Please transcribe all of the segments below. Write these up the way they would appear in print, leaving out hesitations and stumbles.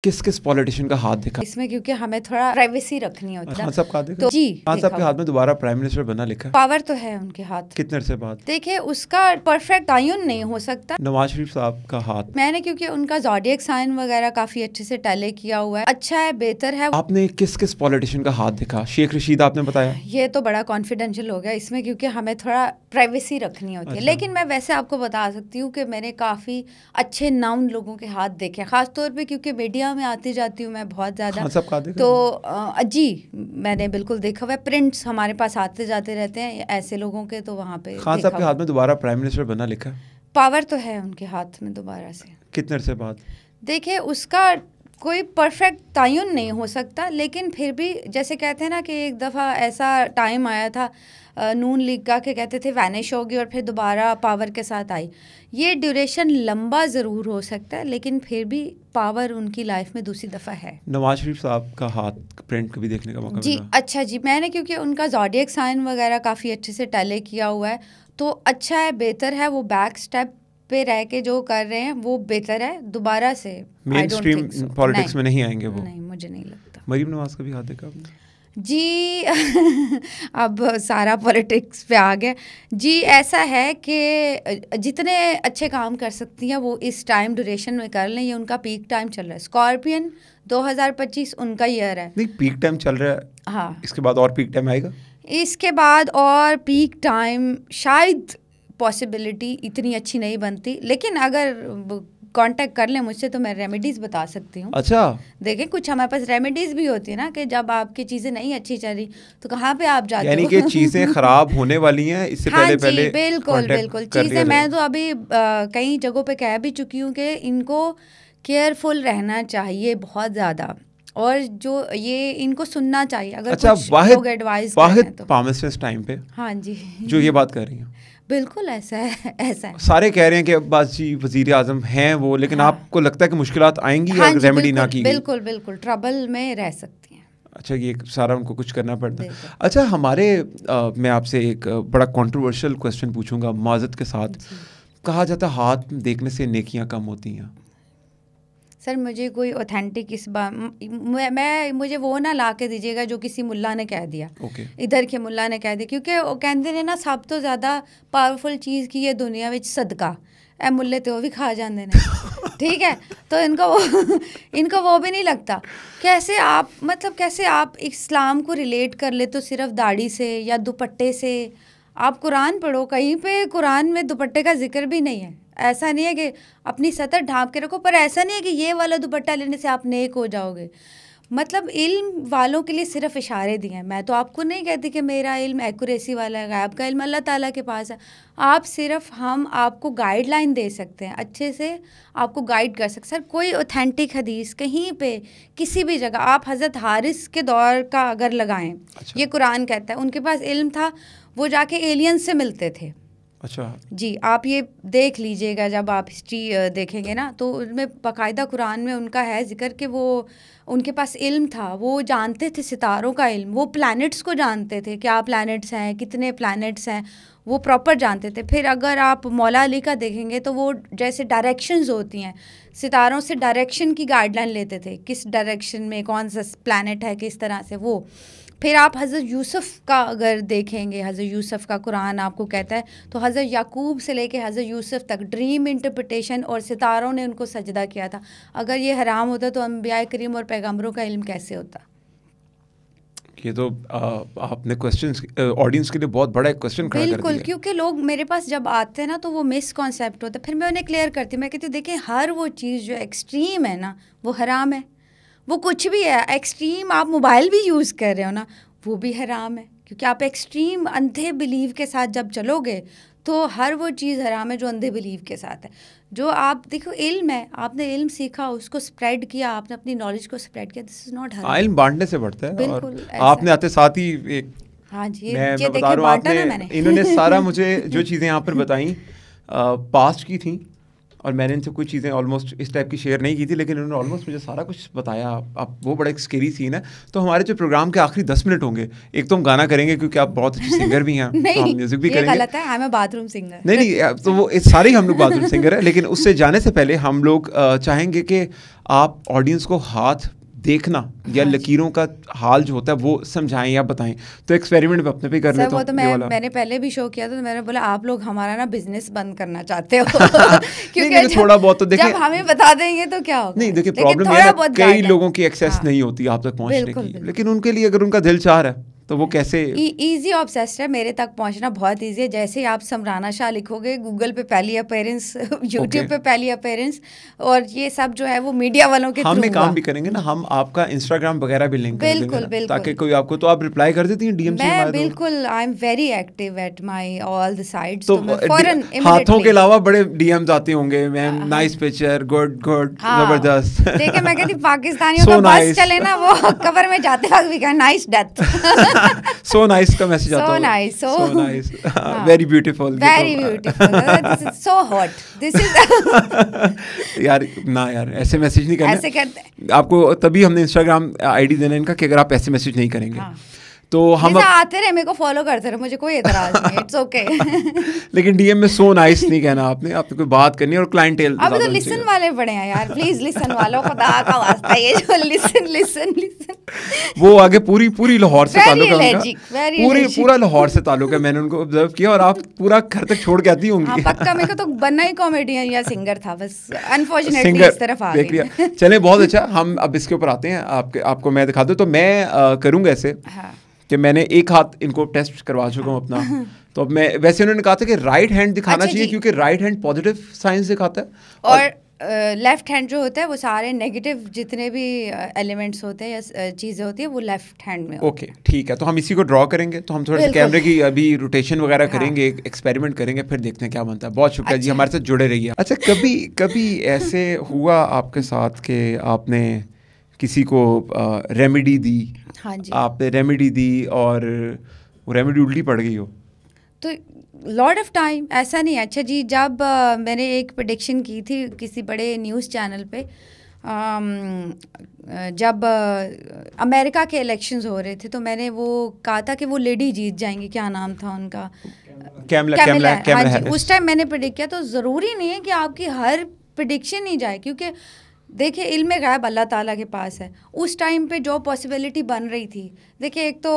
किस किस पॉलिटिशियन का हाथ दिखा इसमें, क्योंकि हमें थोड़ा प्राइवेसी रखनी होती है। खान साहब का हाथ देखा? तो जी, खान साहब के हाथ में दोबारा प्राइम मिनिस्टर बनना लिखा है। पावर तो है उनके हाथ। कितने अरसे बाद? देखिए, उसका परफेक्ट तयन नहीं हो सकता। नवाज शरीफ साहब का हाथ मैंने, क्योंकि उनका ज़ोडिएक साइन वगैरह काफी अच्छे से टैली किया हुआ है, अच्छा है, बेहतर है। आपने किस किस पॉलिटिशियन का हाथ देखा? शेख रशीद आपने बताया। ये तो बड़ा कॉन्फिडेंशियल हो गया इसमें, क्योंकि हमें थोड़ा प्राइवेसी रखनी होती है। अच्छा। लेकिन मैं वैसे आपको बता सकती हूँ कि मैंने काफी अच्छे नाउन लोगों के हाथ देखे, खासतौर पे क्योंकि मीडिया में आती जाती हूँ मैं बहुत ज्यादा। खान साहब का हाथ देखा? तो जी, मैंने बिल्कुल देखा हुआ है, प्रिंट्स हमारे पास आते जाते रहते हैं ऐसे लोगों के, तो वहाँ पे खान साहब के हाथ में दोबारा प्राइम मिनिस्टर बनना लिखा है। पावर तो है उनके हाथ में दोबारा से। कितने अरसे बाद? देखिए, उसका कोई परफेक्ट तयन नहीं हो सकता, लेकिन फिर भी जैसे कहते हैं ना कि एक दफ़ा ऐसा टाइम आया था नून लीग का कि कहते थे वैनिश होगी और फिर दोबारा पावर के साथ आई। ये ड्यूरेशन लंबा ज़रूर हो सकता है, लेकिन फिर भी पावर उनकी लाइफ में दूसरी दफ़ा है। नवाज शरीफ साहब का हाथ प्रिंट कभी देखने का मौका जी मिला? अच्छा जी, मैंने, क्योंकि उनका ज़ोडिएक साइन वगैरह काफ़ी अच्छे से टैली किया हुआ है, तो अच्छा है, बेहतर है। वो बैक स्टेप पे रह के जो कर रहे हैं वो बेहतर है। दोबारा से मेन स्ट्रीम पॉलिटिक्स में नहीं आएंगे वो? नहीं, मुझे नहीं लगता। मरीम नवाज का भी हाथ देखा आपने? जी अब सारा पॉलिटिक्स पे आ गया जी। ऐसा है कि जितने अच्छे काम कर सकती हैं वो इस टाइम ड्यूरेशन में कर लें। ये उनका पीक टाइम चल रहा है। स्कॉर्पियन 2025 उनका ईयर है। नहीं, पीक टाइम चल रहा है। हाँ, इसके बाद और पीक टाइम आएगा? इसके बाद और पीक टाइम शायद पॉसिबिलिटी इतनी अच्छी नहीं बनती, लेकिन अगर कांटेक्ट कर लें मुझसे तो मैं रेमेडीज़ बता सकती हूँ। अच्छा, देखें, कुछ हमारे पास रेमेडीज़ भी होती है ना, कि जब आपकी चीज़ें नहीं अच्छी चल रही तो कहाँ पे आप जाते हो। यानी कि चीज़ें खराब होने वाली हैं इससे हाँ पहले जी, बिल्कुल बिल्कुल। चीज़ें मैं तो अभी कई जगहों पे कह भी चुकी हूँ कि इनको केयरफुल रहना चाहिए बहुत ज़्यादा, और जो ये इनको सुनना चाहिए अगर अच्छा, कुछ लोग एडवाइस करें तो। फार्मासिस्ट टाइम पे हाँ जी, जो ये बात कर रही हैं, बिल्कुल ऐसा है, ऐसा है। सारे कह रहे हैं कि अब्बास जी वजीर आजम हैं वो, लेकिन हाँ। आपको लगता है कि मुश्किलात आएंगी हाँ अगर जी, रेमेडी ना की गई? बिल्कुल बिल्कुल ट्रबल में रह सकती हैं। अच्छा, ये सारा उनको कुछ करना पड़ता है। अच्छा, मैं आपसे एक बड़ा कंट्रोवर्शियल क्वेश्चन पूछूंगा माजत के साथ। कहा जाता है हाथ देखने से नेकियां कम होती हैं। सर, मुझे कोई ऑथेंटिक इस बार मुझे वो ना ला के दीजिएगा जो किसी मुल्ला ने कह दिया। इधर के मुल्ला ने कह दिया, क्योंकि वो कहते हैं ना सब तो ज़्यादा पावरफुल चीज़ की है दुनिया में सदका। ए मुल्ले तो वो भी खा जाते हैं ठीक है, तो इनको वो भी नहीं लगता। कैसे आप इस्लाम को रिलेट कर ले तो सिर्फ दाढ़ी से या दुपट्टे से। आप कुरान पढ़ो, कहीं पे कुरान में दुपट्टे का जिक्र भी नहीं है। ऐसा नहीं है कि अपनी सतर ढांप के रखो, पर ऐसा नहीं है कि ये वाला दुपट्टा लेने से आप नेक हो जाओगे। मतलब इल्म वालों के लिए सिर्फ इशारे दिए हैं। मैं तो आपको नहीं कहती कि मेरा इल्म एक्यूरेसी वाला है, गायब का इल्म अल्लाह ताला के पास है। हम आपको गाइडलाइन दे सकते हैं, अच्छे से आपको गाइड कर सकते हैं। सर, कोई ऑथेंटिक हदीस कहीं पे किसी भी जगह आप हज़रत हारिस के दौर का अगर लगाएं, ये कुरान कहता है उनके पास इल्म था, वो जाके एलियंस से मिलते थे। अच्छा जी, आप ये देख लीजिएगा जब आप हिस्ट्री देखेंगे ना, तो उसमें बाकायदा कुरान में उनका है जिक्र कि वो उनके पास इल्म था, वो जानते थे सितारों का इल्म, वो प्लैनेट्स को जानते थे, क्या प्लैनेट्स हैं, कितने प्लैनेट्स हैं, वो प्रॉपर जानते थे। फिर अगर आप मौला अली का देखेंगे तो वो जैसे डायरेक्शंस होती हैं, सितारों से डायरेक्शन की गाइडलाइन लेते थे, किस डायरेक्शन में कौन सा प्लैनेट है, किस तरह से वो। फिर आप हज़रत यूसुफ़ का अगर देखेंगे, हज़रत यूसुफ़ का कुरान आपको कहता है तो हज़रत याकूब से लेके हज़रत यूसुफ़ तक ड्रीम इंटरप्रिटेशन और सितारों ने उनको सजदा किया था। अगर ये हराम होता तो अंबिया करीम और पैगम्बरों का इल्म कैसे होता? ये तो आपने क्वेश्चन ऑडियंस के लिए बहुत बड़ा एक क्वेश्चन खड़ा कर दिया। बिल्कुल, क्योंकि लोग मेरे पास जब आते हैं ना तो वो मिस कॉन्सेप्ट होता है। फिर मैं उन्हें क्लियर करती हूँ, मैं कहती हूँ देखिए, हर वो चीज़ जो एक्सट्रीम है ना वो हराम है। वो कुछ भी है एक्सट्रीम, आप मोबाइल भी यूज़ कर रहे हो ना, वो भी हराम है, क्योंकि आप एक्सट्रीम अंधे बिलीव के साथ जब चलोगे तो हर वो चीज़ हराम है जो अंधे बिलीव के साथ है। जो आप देखो, इल्म है, आपने इल्म सीखा, उसको स्प्रेड किया, आपने अपनी नॉलेज को स्प्रेड किया, दिस इज नॉट हराम। इल्म बांटने से बढ़ता है। बिल्कुल, और आपने आते साथ ही एक, हाँ जी, मैं बता रहा हूँ, आपने इन्होंने सारा मुझे जो चीज़ें यहाँ पर बताई पास्ट की थी, और मैंने इनसे कुछ चीज़ें ऑलमोस्ट इस टाइप की शेयर नहीं की थी, लेकिन उन्होंने ऑलमोस्ट मुझे सारा कुछ बताया। आप वो बड़ा एक स्केरी सीन है। तो हमारे जो प्रोग्राम के आखिरी 10 मिनट होंगे, एक तो हम गाना करेंगे क्योंकि आप बहुत अच्छे सिंगर भी हैं, तो हम म्यूजिक भी करेंगे। गलत है, I am a bathroom singer. नहीं, तो वो सारे हम लोग बाथरूम सिंगर है। लेकिन उससे जाने से पहले हम लोग चाहेंगे कि आप ऑडियंस को हाथ देखना या लकीरों का हाल जो होता है वो समझाएं या बताएं। तो एक्सपेरिमेंट में अपने पे कर लेता हूं। वो तो मैंने पहले भी शो किया था, तो मैंने बोला आप लोग हमारा ना बिजनेस बंद करना चाहते हो क्योंकि थोड़ा बहुत तो देखिए, जब हमें बता देंगे तो क्या होगा। नहीं देखिए, प्रॉब्लम ये है कई लोगों की एक्सेस नहीं होती आप तक पहुंचने की, लेकिन उनके लिए अगर उनका दिल चाह रहा है तो वो कैसे इजी ऑब्सेस्ड है। मेरे तक पहुंचना बहुत इजी है। जैसे ही आप समराना शाह लिखोगे गूगल पे पहली अपीयरेंस, यूट्यूब पे पहली अपीयरेंस, और ये सब जो है वो मीडिया वालों के हम काम भी करेंगे ना, हम आपका इंस्टाग्राम वगैरह भी लिंक कर देंगे ताकि कोई आपको, तो आप रिप्लाई कर देती हैं डीएम से? मैं बिल्कुल, I am very active at my all the sites. तो फौरन हाथों के अलावा बड़े डीएम्स आते होंगे, मैम नाइस पिक्चर, गुड जबरदस्त। देखिए मैं कहती पाकिस्तानियों का बस चले ना, वो कवर में जाते वक्त भी कहा नाइस डेथ। so nice का मैसेज आता है। so nice very beautiful, this is so hot, this is यार ऐसे मैसेज नहीं करना, ऐसे करते हैं आपको। तभी हमने इंस्टाग्राम आईडी देना इनका कि अगर आप ऐसे मैसेज नहीं करेंगे तो हम आते रहे, मेरे को फॉलो करते रहे, मुझे कोई एतराज नहीं है, इट्स ओके। लेकिन डीएम में सो नाइस नहीं कहना आपने कोई बात करनी है। और क्लाइंटेल अब तो लिसन वाले बड़े हैं यार, प्लीज लिसन वालों, खुदा का वास्ता, ये जो लिसन वो आगे पूरी लाहौर से ताल्लुक है उनका, पूरा लाहौर से ताल्लुक है। मैंने उनको ऑब्जर्व किया और आप पूरा घर तक छोड़ के आती होंगी। पक्का, मेरे को तो बनना ही कॉमेडियन या सिंगर था, बस अनफॉर्चुनेटली इस तरफ आ गई। चले बहुत अच्छा, हम अब इसके ऊपर आते हैं। आपको मैं दिखा दूं तो मैं करूंगा ऐसे कि मैंने एक हाथ इनको टेस्ट करवा चुका हूँ अपना। तो अब मैं, वैसे उन्होंने कहा था कि राइट हैंड दिखाना चाहिए क्योंकि राइट हैंड पॉजिटिव साइंस दिखाता है, और लेफ्ट हैंड जो होता है वो सारे नेगेटिव जितने भी एलिमेंट्स होते हैं या चीज़ें होती है वो लेफ्ट हैंड में। ओके ठीक है, तो हम इसी को ड्रॉ करेंगे। तो हम थोड़ा सा कैमरे की अभी रोटेशन वगैरह करेंगे, एक्सपेरिमेंट करेंगे, फिर देखते हैं क्या बनता है। बहुत शुक्रिया जी, हमारे साथ जुड़े रहिए। अच्छा, कभी ऐसे हुआ आपके साथ कि आपने किसी को रेमेडी दी? हाँ जी, आपने रेमेडी दी और वो रेमेडी उल्टी पड़ गई हो? तो लॉट ऑफ टाइम ऐसा नहीं है। अच्छा जी, जब मैंने एक प्रेडिक्शन की थी किसी बड़े न्यूज़ चैनल पे, जब अमेरिका के इलेक्शंस हो रहे थे, तो मैंने वो कहा था कि वो लेडी जीत जाएंगी, क्या नाम था उनका, कैमला। हाँ जी, उस टाइम मैंने प्रेडिक्ट किया। तो ज़रूरी नहीं है कि आपकी हर प्रेडिक्शन ही जाए, क्योंकि देखिए इल्म गैब अल्लाह ताला के पास है। उस टाइम पे जो पॉसिबिलिटी बन रही थी, देखिए एक तो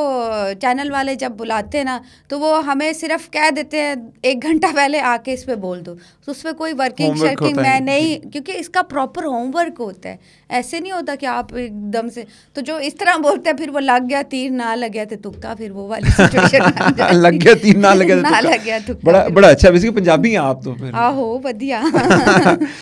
चैनल वाले जब बुलाते हैं ना तो वो हमें सिर्फ कह देते हैं 1 घंटा पहले आके इस पे बोल दो, तो उस पर कोई वर्किंग शर्किंग मैं नहीं, क्योंकि इसका प्रॉपर होमवर्क होता है। ऐसे नहीं होता कि आप एकदम से, तो जो इस तरह बोलते हैं फिर वो लग गया तीर ना लग गया तो तुक्का, फिर वो वाली सिचुएशन लग गया तीर ना लग गया तुक्का। बड़ा अच्छा, वैसे पंजाबी हैं आप तो फिर। आहो बढ़िया।